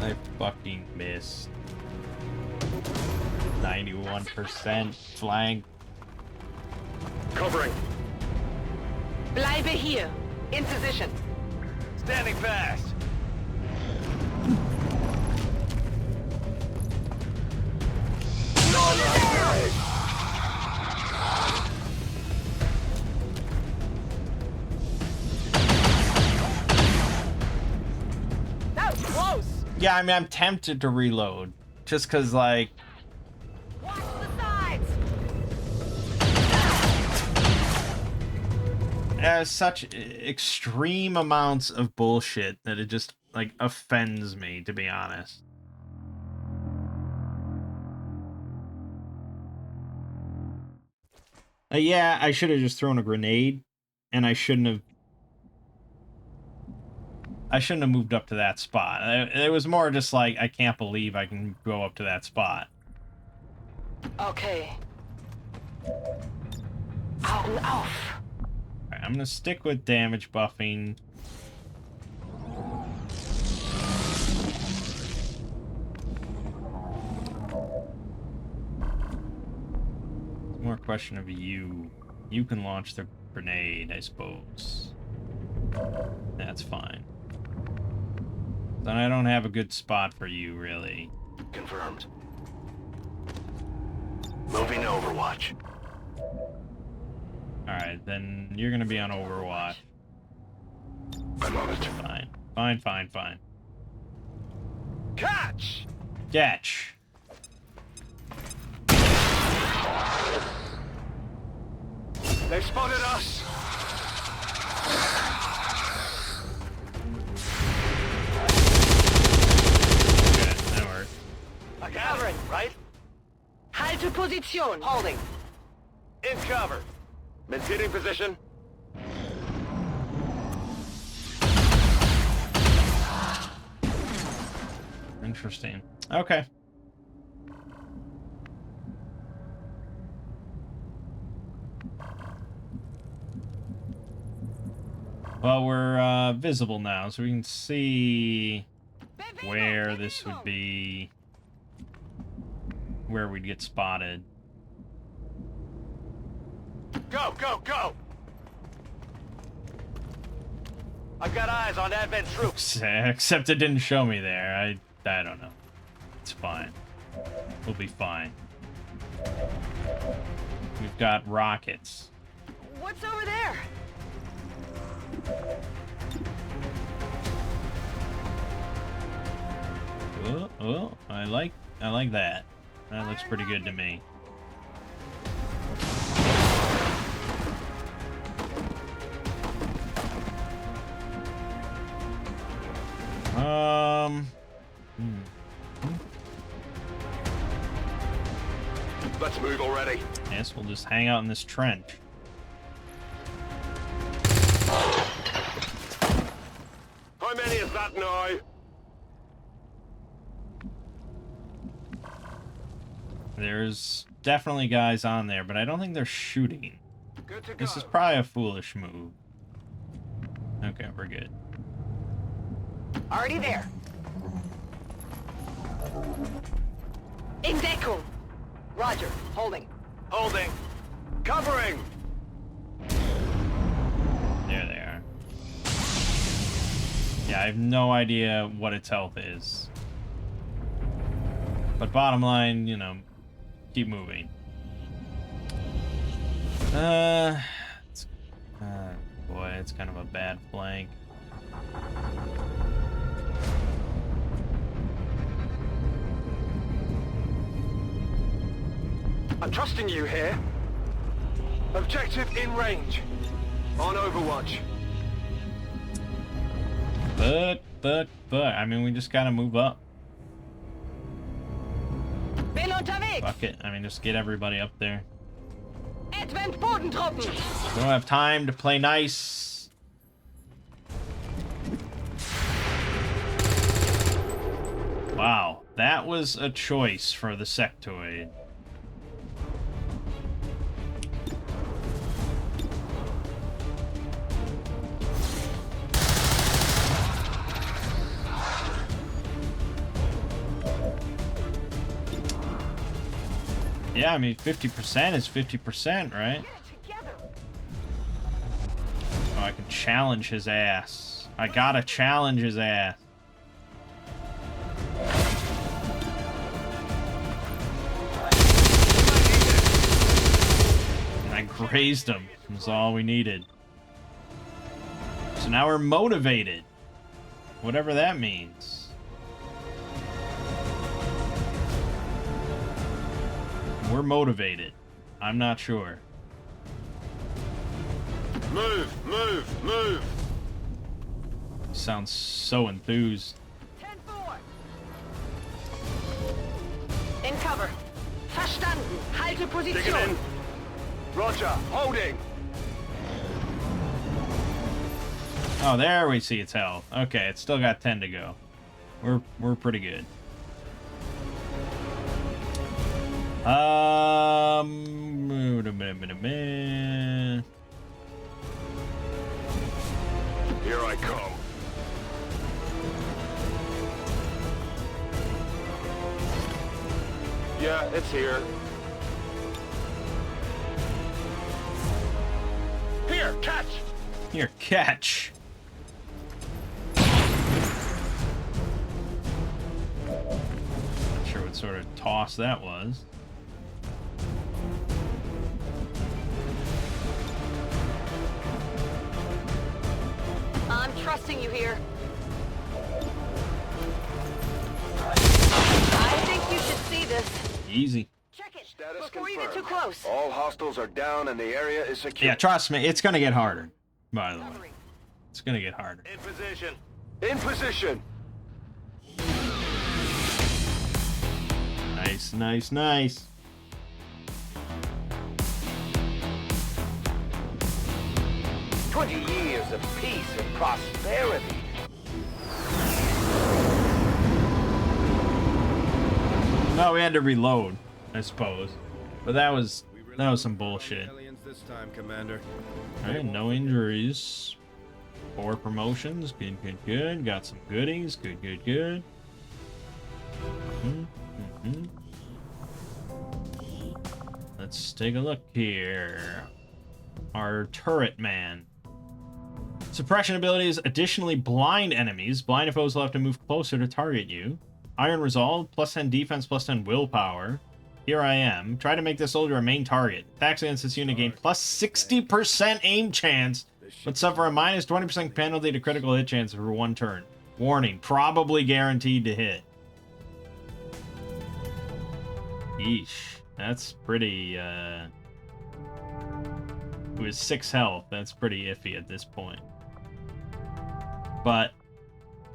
A: I fucking missed. 91% flank.
G: Covering.
C: Bleibe hier. In position.
B: Standing fast.
C: That was close.
A: Yeah, I mean, I'm tempted to reload. Just because, like...
C: Watch the sides.
A: There's such extreme amounts of bullshit that it just, like, offends me, to be honest. Yeah, I should have just thrown a grenade, and I shouldn't have moved up to that spot. It was more just like, I can't believe I can go up to that spot.
C: Okay. Augen auf.
A: Alright, I'm gonna stick with damage buffing. It's more a question of you. You can launch the grenade, I suppose. That's fine. Then I don't have a good spot for you, really.
G: Confirmed. Moving to Overwatch.
A: Alright, then you're gonna be on Overwatch.
G: I'm on it.
A: Fine. Fine, fine, fine.
B: Catch!
A: Catch!
B: They've spotted us.
A: Good, that worked.
B: I got it, right?
C: Halte Position. Holding.
B: In cover. Maintaining position.
A: Interesting. Okay. Well, we're visible now, so we can see where this would be, where we'd get spotted.
B: Go, go, go! I've got eyes on advent troops.
A: Except it didn't show me there. I don't know. It's fine. We'll be fine. We've got rockets.
C: What's over there?
A: Oh, I like that. That looks pretty good to me.
B: Let's move already.
A: Yes, we'll just hang out in this trench.
B: How many is that now?
A: There's definitely guys on there, but I don't think they're shooting.
B: Good to go.
A: This is probably a foolish move. Okay, we're good.
C: Already there. In Deckung. Roger. Holding.
B: Holding. Covering.
A: There they are. Yeah, I have no idea what its health is. But bottom line, you know, keep moving. Boy, it's kind of a bad flank.
G: I'm trusting you here. Objective in range. On Overwatch.
A: But, I mean, we just gotta move up.
C: Bin unterwegs.
A: Fuck it. I mean, just get everybody up there.
C: Advent Bodentruppen.
A: We don't have time to play nice. Wow, that was a choice for the sectoid. Yeah, I mean, 50% is 50%, right? Oh, I can challenge his ass. I gotta challenge his ass. And I grazed him. That's all we needed. So now we're motivated. Whatever that means. We're motivated. I'm not sure.
G: Move, move, move.
A: Sounds so enthused.
C: 10-4. In cover. Verstanden. Halte
G: Digging
C: Position.
G: in. Roger, holding.
A: Oh, there we see its health. Okay, it's still got 10 to go. We're pretty good.
G: Here I come. Yeah, it's here. Here, catch!
A: Here, catch. Not sure what sort of toss that was.
C: I'm trusting you here. I think you should see this.
A: Easy.
C: Check it
B: Status
C: before you
B: confirmed.
C: get too close.
B: All hostiles are down and the area is secure.
A: Yeah, trust me, it's gonna get harder. By the way, it's gonna get harder.
G: In position.
B: In position.
A: Nice, nice, nice.
G: Years of peace and prosperity.
A: No, we had to reload, I suppose. But that was some bullshit.
H: This time, Commander.
A: Alright, no injuries. 4 promotions. Good, good, good. Got some goodies. Good, good, good. Let's take a look here. Our turret man. Suppression abilities additionally blind enemies. Blind foes will have to move closer to target you. Iron Resolve, plus 10 defense, plus 10 willpower. Here I am. Try to make this soldier a main target. Attacks against this unit gain plus 60% aim chance, but suffer a minus 20% penalty to critical hit chance for 1 turn. Warning, probably guaranteed to hit. Yeesh. That's pretty, It was 6 health. That's pretty iffy at this point. But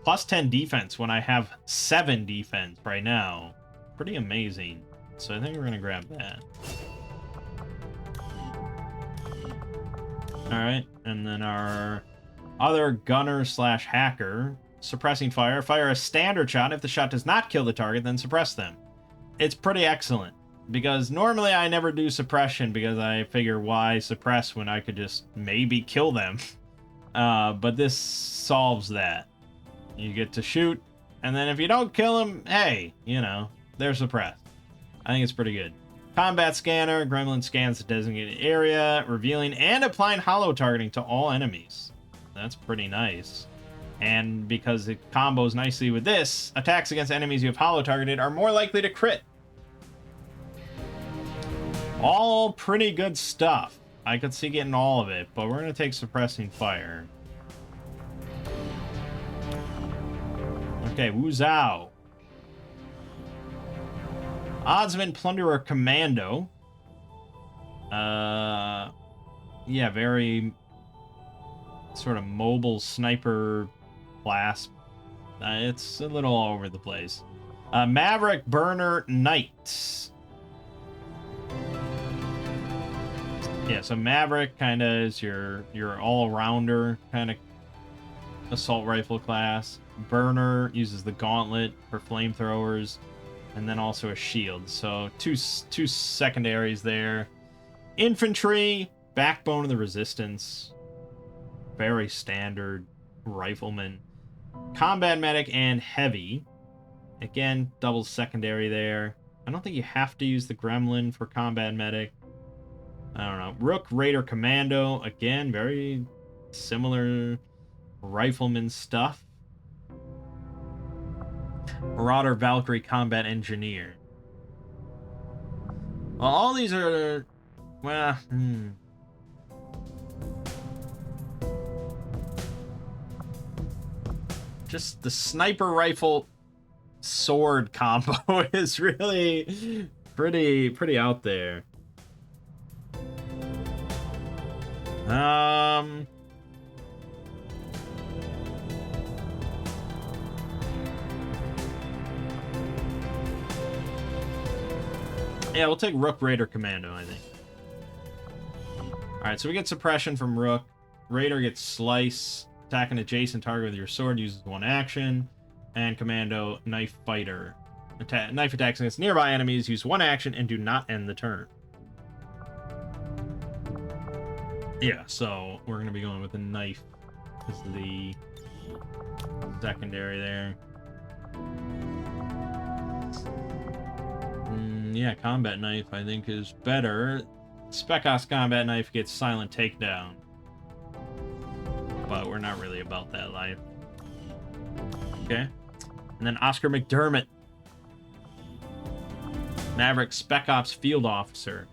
A: plus 10 defense when I have 7 defense right now. Pretty amazing. So I think we're going to grab that. Alright, and then our other gunner slash hacker. Suppressing fire. Fire a standard shot. If the shot does not kill the target, then suppress them. It's pretty excellent. Because normally I never do suppression because I figure why suppress when I could just maybe kill them. But this solves that. You get to shoot, and then if you don't kill them, hey, you know, they're suppressed. I think it's pretty good. Combat scanner. Gremlin scans the designated area, revealing and applying hollow targeting to all enemies. That's pretty nice. And because it combos nicely with this, attacks against enemies you have holo targeted are more likely to crit. All pretty good stuff. I could see getting all of it, but we're going to take suppressing fire. Okay, Wuzhou. Oddsman Plunderer Commando. Yeah, very sort of mobile sniper class. It's a little all over the place. Maverick Burner Knight. Yeah, so Maverick kind of is your all-rounder kind of assault rifle class. Burner uses the gauntlet for flamethrowers, and then also a shield. So two secondaries there. Infantry, backbone of the resistance. Very standard rifleman. Combat medic and heavy. Again, double secondary there. I don't think you have to use the gremlin for combat medic. I don't know. Rook Raider Commando. Again, very similar rifleman stuff. Marauder Valkyrie Combat Engineer. Well, all these are... Well, just the sniper rifle sword combo is really pretty out there. Yeah, we'll take Rook Raider Commando, I think. Alright, so we get suppression from Rook. Raider gets Slice. Attack an adjacent target with your sword uses one action. And Commando, Knife Fighter. Knife attacks against nearby enemies use one action and do not end the turn. Yeah, so we're going to be going with the knife as the secondary there. Yeah, combat knife I think is better. Spec Ops combat knife gets silent takedown. But we're not really about that life. Okay. And then Oscar McDermott. Maverick Spec Ops Field Officer.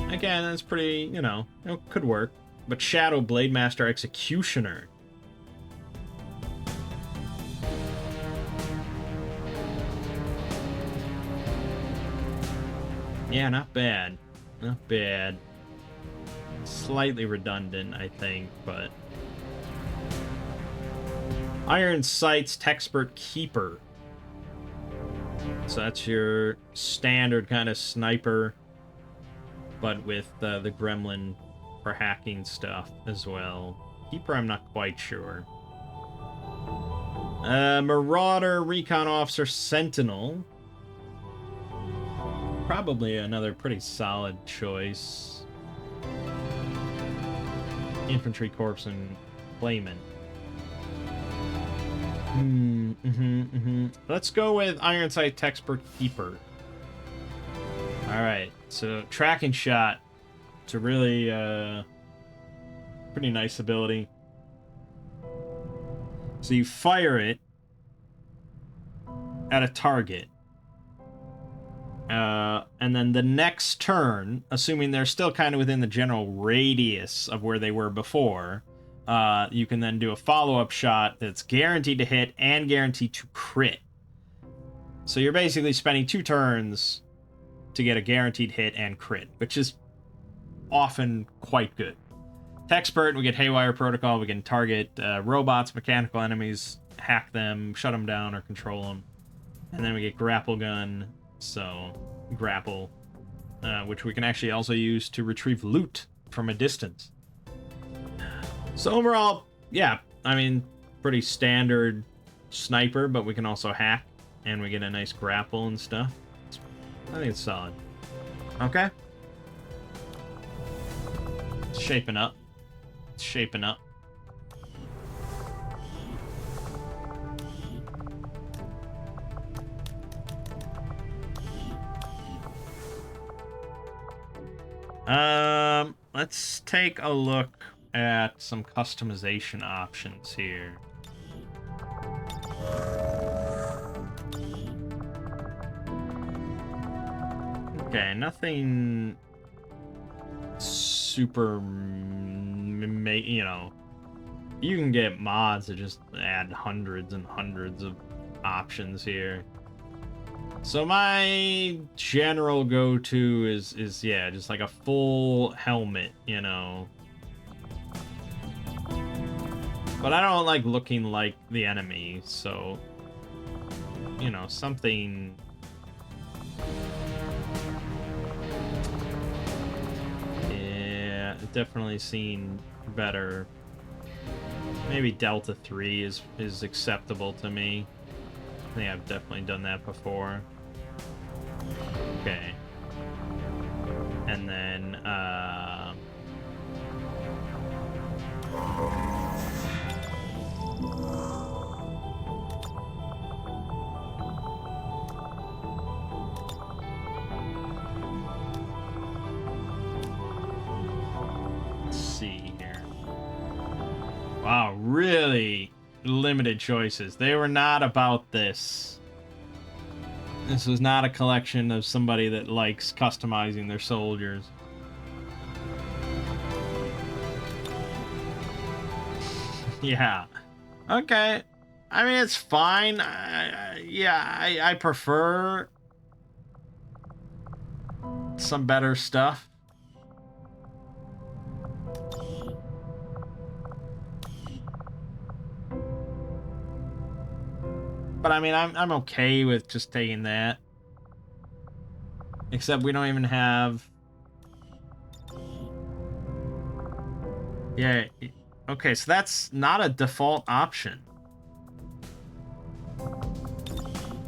A: Again, that's pretty, you know, it could work. But Shadow Blade Master Executioner. Yeah, not bad. Not bad. Slightly redundant, I think, but... Iron Sights Techspert Keeper. So that's your standard kind of sniper, but with the gremlin for hacking stuff as well. Keeper, I'm not quite sure. Marauder Recon Officer Sentinel. Probably another pretty solid choice. Infantry Corps and Flayman. Let's go with Iron Sight Techspert Keeper. Alright, so tracking shot. It's a really pretty nice ability. So you fire it at a target. And then the next turn, assuming they're still kind of within the general radius of where they were before, you can then do a follow-up shot that's guaranteed to hit and guaranteed to crit. So you're basically spending 2 turns to get a guaranteed hit and crit, which is often quite good. Techspert, we get Haywire Protocol. We can target robots, mechanical enemies, hack them, shut them down, or control them. And then we get Grapple Gun. So, grapple, which we can actually also use to retrieve loot from a distance. So overall, yeah, I mean, pretty standard sniper, but we can also hack, and we get a nice grapple and stuff. I think it's solid. Okay. It's shaping up. It's shaping up. Let's take a look at some customization options here. Okay, nothing super, you know, you can get mods that just add hundreds and hundreds of options here. So my general go-to is yeah, just like a full helmet, you know. But I don't like looking like the enemy, so, you know, something... Yeah, definitely seen better. Maybe Delta 3 is acceptable to me. I think I've definitely done that before. Okay. And then, let's see here. Wow, really limited choices. They were not about this. This was not a collection of somebody that likes customizing their soldiers. Yeah. Okay. I mean, it's fine. I prefer some better stuff. But I mean, I'm okay with just taking that. Except we don't even have... Yeah, okay, so that's not a default option.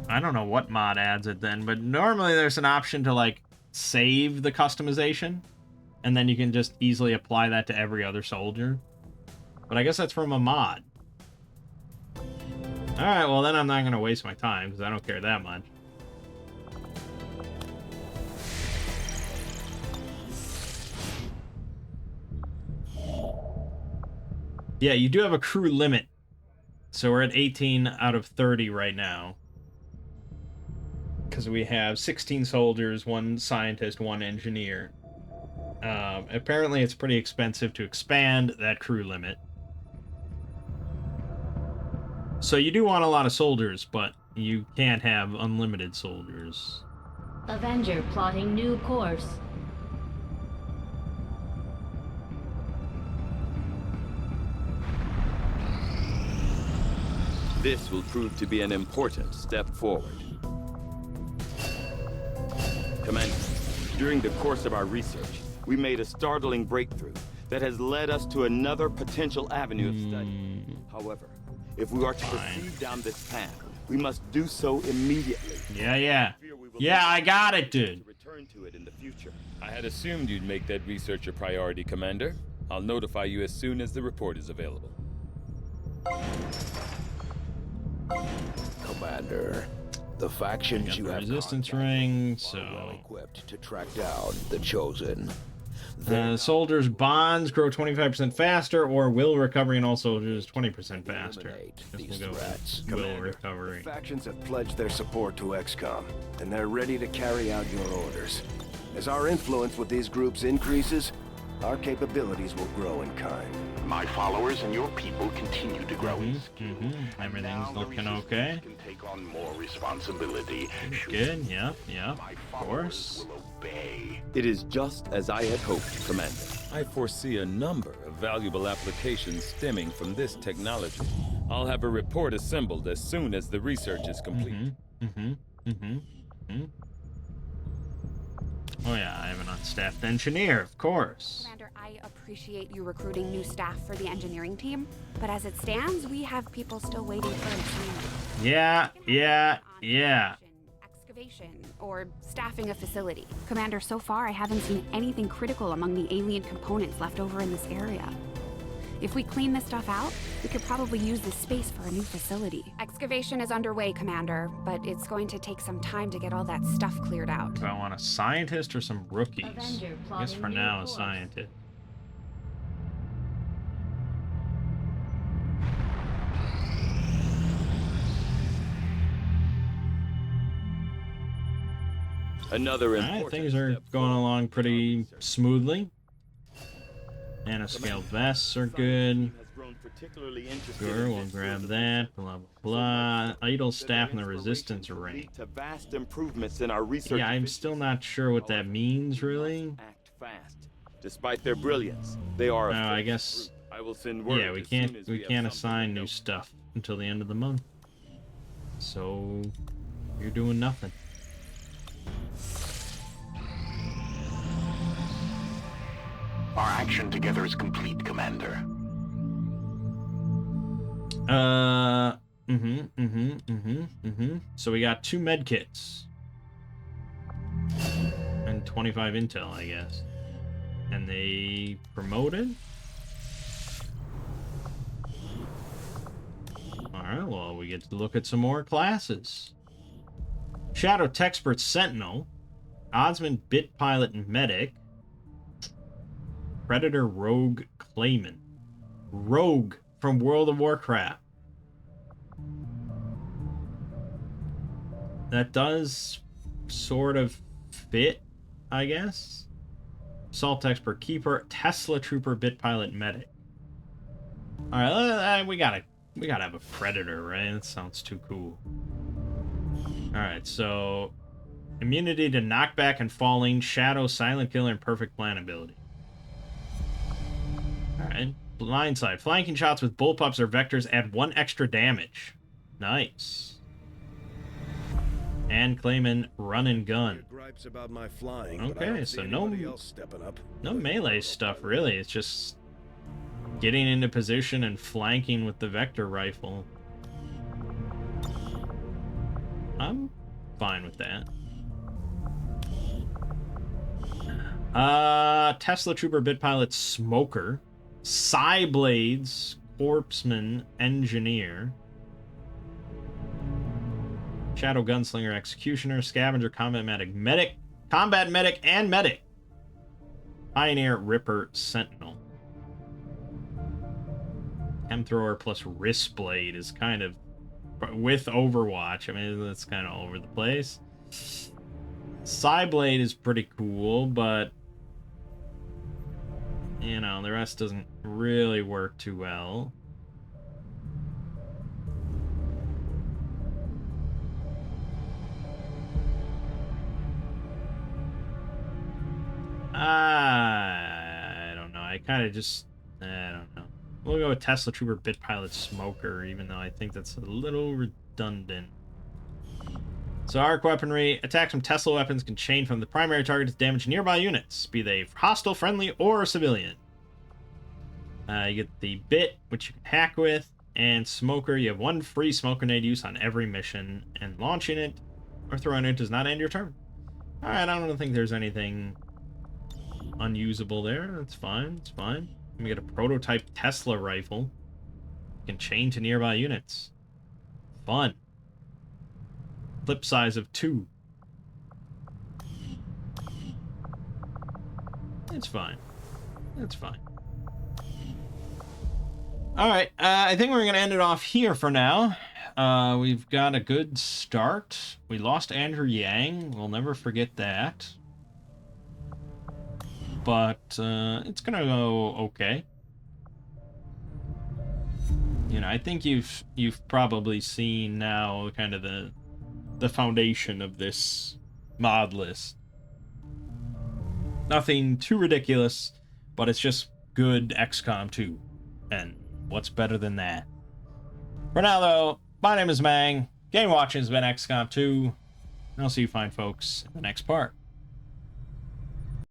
A: I don't know what mod adds it then, but normally there's an option to, like, save the customization, and then you can just easily apply that to every other soldier. But I guess that's from a mod. Alright, well then I'm not going to waste my time, because I don't care that much. Yeah, you do have a crew limit. So we're at 18 out of 30 right now. Because we have 16 soldiers, 1 scientist, 1 engineer. Apparently it's pretty expensive to expand that crew limit. So you do want a lot of soldiers, but you can't have unlimited soldiers.
F: Avenger plotting new course.
H: This will prove to be an important step forward. Commander, during the course of our research, we made a startling breakthrough that has led us to another potential avenue of study. However, if we are to proceed down this path, we must do so immediately.
A: Yeah. Yeah, I got it, dude.
H: Return to it in the future.
I: I had assumed you'd make that research a priority, Commander. I'll notify you as soon as the report is available.
B: Commander, the factions you have
A: resistance ring, so
B: well equipped to track down the Chosen.
A: the soldiers' bonds grow 25% faster, or will recovery in all soldiers 20% faster.
B: These
A: We'll go
B: threats.
A: will
B: Commander,
A: recovery.
B: the factions have pledged their support to XCOM, and they're ready to carry out your orders. As our influence with these groups increases, our capabilities will grow in kind.
D: My followers and your people continue to grow in skill.
A: Everything's
D: Now the
A: looking
D: resistance
A: okay.
D: can take on more responsibility.
A: Good, yeah,
D: My
A: of
D: followers
A: course.
D: will obey.
H: It is just as I had hoped, Commander.
I: I foresee a number of valuable applications stemming from this technology. I'll have a report assembled as soon as the research is complete.
A: Oh yeah, I have an unstaffed engineer, of course.
E: Commander, I appreciate you recruiting new staff for the engineering team, but as it stands, we have people still waiting for an assignment.
A: Yeah.
E: Excavation or staffing a facility. Commander, so far I haven't seen anything critical among the alien components left over in this area. If we clean this stuff out, we could probably use this space for a new facility. Excavation is underway, Commander, but it's going to take some time to get all that stuff cleared out.
A: Do I want a scientist or some rookies?
F: Avenger
A: I guess for
F: plotting
A: now,
F: new
A: a
F: course.
A: scientist.
H: Another
A: Alright,
H: important
A: things are
H: step
A: going
H: forward
A: along
H: in our
A: pretty
H: research.
A: smoothly. Nanoscale vests are good. Sure, we'll grab that. Blah, blah, blah. Idle staff in the resistance ring.
H: To vast improvements in our research.
A: Yeah, I'm still not sure what that means, really.
H: Act fast. Despite their brilliance, they are a
A: I
H: filthy
A: guess...
H: group. I will send word
A: Yeah, we
H: as soon
A: can't
H: as we have
A: can't
H: something
A: assign
H: to
A: new
H: know.
A: stuff until the end of the month. So you're doing nothing.
D: Our action together is complete, Commander.
A: So we got 2 med kits. And 25 intel, I guess. And they promoted? Alright, well, we get to look at some more classes. Shadow Techspert Sentinel. Oddsman Bit Pilot and Medic. Predator Rogue Clayman. Rogue from World of Warcraft. That does sort of fit, I guess. Assault Expert Keeper, Tesla Trooper, Bit Pilot, Medic. Alright, we gotta have a Predator, right? That sounds too cool. Alright, so immunity to knockback and falling, Shadow, Silent Killer, and Perfect Plan ability. Alright. Blindside. Flanking shots with bullpups or vectors add 1 extra damage. Nice. And Clayman run and gun.
J: Gripes about my flying,
A: Okay, so no
J: else stepping up.
A: no melee stuff really. It's just getting into position and flanking with the vector rifle. I'm fine with that. Tesla Trooper Bit Pilot Smoker. Psyblades Corpseman Engineer. Shadow Gunslinger Executioner. Scavenger Combat Medic. Combat Medic and Medic. Pioneer Ripper Sentinel. Chemthrower plus Wristblade is kind of... with Overwatch, I mean, that's kind of all over the place. Psyblade is pretty cool, but... you know, the rest doesn't really work too well. I don't know. I kind of just... I don't know. We'll go with Tesla Trooper Bit Pilot Smoker, even though I think that's a little redundant. So arc weaponry. Attacks from Tesla weapons can chain from the primary target to damage nearby units, be they hostile, friendly, or civilian. You get the Bit, which you can hack with, and Smoker. You have 1 free smoke grenade use on every mission, and launching it or throwing it does not end your turn. Alright, I don't think there's anything unusable there. That's fine. It's fine. We get a prototype Tesla rifle. You can chain to nearby units. Fun. Clip size of 2. It's fine. It's fine. Alright, I think we're going to end it off here for now. We've got a good start. We lost Andrew Yang. We'll never forget that. But it's going to go okay. You know, I think you've probably seen now kind of the foundation of this mod list. Nothing too ridiculous, but it's just good XCOM 2. And what's better than that? For now, though, my name is Mangg. Game watching has been XCOM 2. And I'll see you fine folks in the next part.